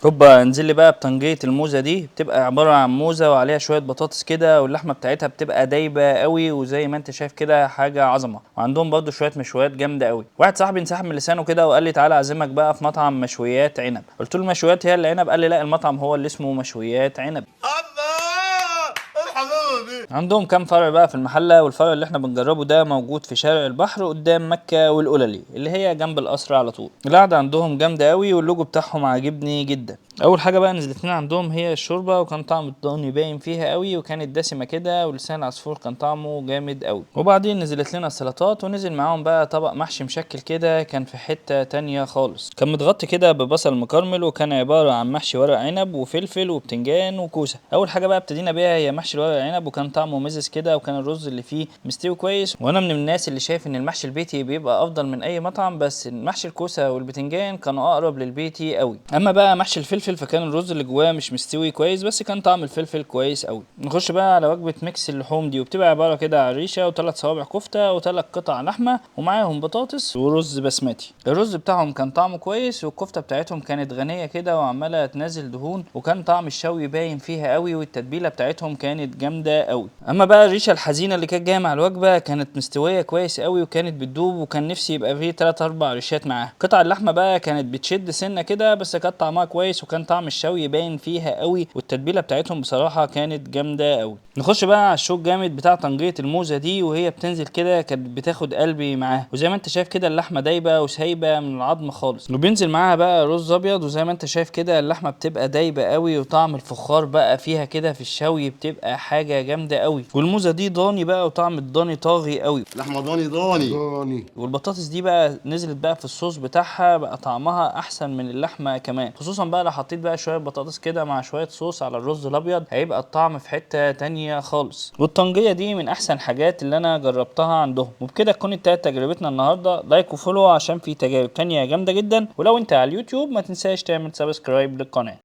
هوبا انزل لي بقى بطنجية الموزة دي، بتبقى عبارة عن موزة وعليها شوية بطاطس كده، واللحمة بتاعتها بتبقى دايبة قوي، وزي ما انت شايف كده حاجة عظمة. وعندهم برضو شوية مشويات جامدة قوي. واحد صاحبي انسحب من لسانه كده وقال لي تعالى اعزمك بقى في مطعم مشويات عنب. قلت له المشويات هي اللي عنب؟ قال لي لا، المطعم هو اللي اسمه مشويات عنب. عندهم كام فرع بقى في المحلة، والفرع اللي احنا بنجربه ده موجود في شارع البحر قدام مكة والقللي اللي هي جنب القصر على طول. القعدة عندهم جامدة قوي، واللوجو بتاعهم عاجبني جدا. اول حاجه بقى نزلت لنا عندهم هي الشوربه، وكان طعم الضاني باين فيها قوي، وكانت دسمه كده، ولسان العصفور كان طعمه جامد قوي. وبعدين نزلت لنا السلطات، ونزل معاهم بقى طبق محشي مشكل كده، كان في حته تانية خالص، كان متغطي كده ببصل مكرمل، وكان عباره عن محشي ورق عنب وفلفل وبتنجان وكوسه. اول حاجه بقى ابتدينا بيها هي محشي ورق عنب، وكان طعمه مزز كده، وكان الرز اللي فيه مستوي كويس. وانا من الناس اللي شايف ان المحشي البيتي بيبقى افضل من اي مطعم، بس محشي الكوسه والبتنجان كانوا اقرب للبيتي قوي. اما بقى محشي الفلفل فكان الرز اللي جواه مش مستوي كويس، بس كان طعم الفلفل كويس قوي. نخش بقى على وجبه ميكس اللحوم دي، وبتبقى عباره كده عن ريشه وثلاث صوابع كفته وثلاث قطع لحمه، ومعاهم بطاطس ورز بسمتي. الرز بتاعهم كان طعمه كويس، والكفته بتاعتهم كانت غنيه كده وعماله تنزل دهون، وكان طعم الشوي باين فيها قوي، والتتبيله بتاعتهم كانت جامده قوي. اما بقى الريشه الحزينه اللي كانت جايه مع الوجبه كانت مستويه كويس قوي، وكانت بتدوب، وكان نفسي يبقى فيه 3 4 ريشات معاها. قطع اللحمه بقى كانت بتشد سنه كده، بس كانت طعمها كويس، وكان طعم الشوي باين فيها قوي، والتتبيله بتاعتهم بصراحه كانت جامده قوي. نخش بقى على الشوك جامد بتاع طنجيه الموزه دي، وهي بتنزل كده كانت بتاخد قلبي معاها، وزي ما انت شايف كده اللحمه دايبه وسايبه من العظم خالص، وبينزل معاها بقى رز ابيض، وزي ما انت شايف كده اللحمه بتبقى دايبه قوي، وطعم الفخار بقى فيها كده في الشوي بتبقى حاجه جامده قوي. والموزه دي ضاني بقى، وطعم الضاني طاغي قوي. لحمه ضاني. والبطاطس دي بقى نزلت بقى في الصوص بتاعها، بقى طعمها احسن من اللحمه كمان، خصوصا بقى لو حطيت بقى شويه بطاطس كده مع شويه صوص على الرز الابيض، هيبقى الطعم في حته تانية خالص. والطنجيه دي من احسن الحاجات اللي انا جربتها عندهم. وبكده تكون انتهت تجربتنا النهارده. لايك وفولو عشان في تجارب تانية جامده جدا، ولو انت على اليوتيوب ما تنساش تعمل سبسكرايب للقناه.